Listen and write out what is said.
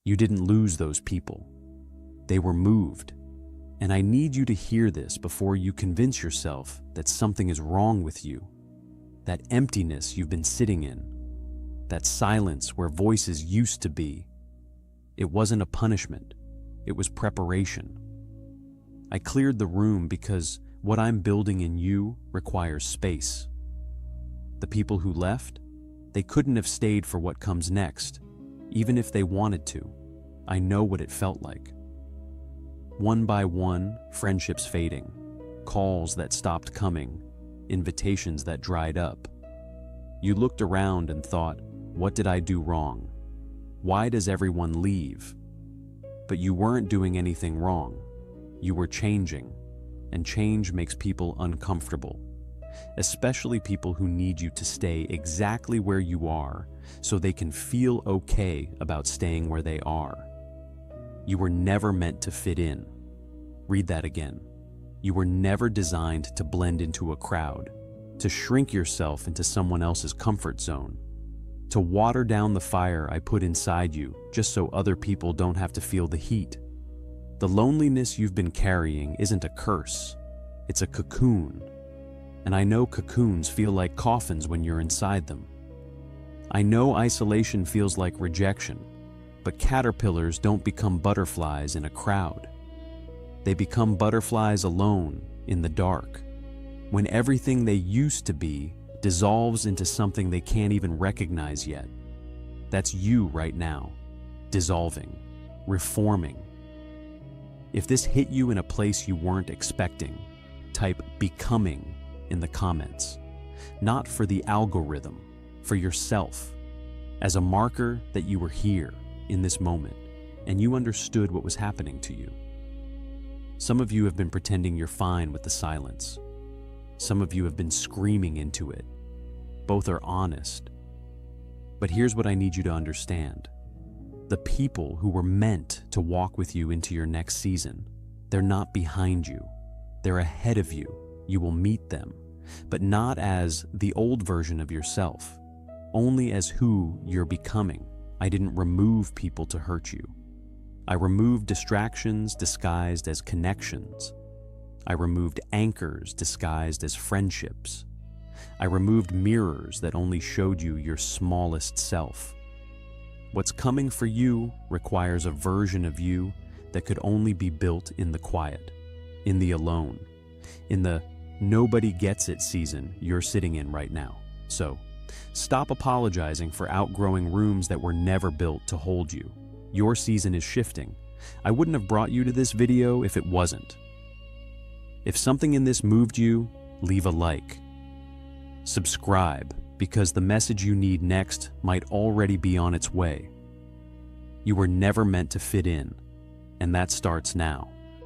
You didn't lose those people. They were moved. And I need you to hear this before you convince yourself that something is wrong with you. That emptiness you've been sitting in, that silence where voices used to be, it wasn't a punishment, it was preparation. I cleared the room because what I'm building in you requires space. The people who left, they couldn't have stayed for what comes next, even if they wanted to. I know what it felt like. One by one, friendships fading, calls that stopped coming, invitations that dried up. You looked around and thought, what did I do wrong? Why does everyone leave? But you weren't doing anything wrong. You were changing, and change makes people uncomfortable, especially people who need you to stay exactly where you are so they can feel okay about staying where they are. You were never meant to fit in. Read that again. You were never designed to blend into a crowd, to shrink yourself into someone else's comfort zone, to water down the fire I put inside you just so other people don't have to feel the heat. The loneliness you've been carrying isn't a curse, it's a cocoon. And I know cocoons feel like coffins when you're inside them. I know isolation feels like rejection, but caterpillars don't become butterflies in a crowd. They become butterflies alone in the dark, when everything they used to be dissolves into something they can't even recognize yet. That's you right now, dissolving, reforming. If this hit you in a place you weren't expecting, type becoming in the comments. Not for the algorithm, for yourself, as a marker that you were here in this moment and you understood what was happening to you. Some of you have been pretending you're fine with the silence. Some of you have been screaming into it. Both are honest. But here's what I need you to understand. The people who were meant to walk with you into your next season, they're not behind you. They're ahead of you. You will meet them, but not as the old version of yourself, only as who you're becoming. I didn't remove people to hurt you. I removed distractions disguised as connections. I removed anchors disguised as friendships. I removed mirrors that only showed you your smallest self. What's coming for you requires a version of you that could only be built in the quiet, in the alone, in the nobody gets it season you're sitting in right now. So, stop apologizing for outgrowing rooms that were never built to hold you. Your season is shifting. I wouldn't have brought you to this video if it wasn't. If something in this moved you, leave a like. Subscribe, because the message you need next might already be on its way. You were never meant to fit in, and that starts now.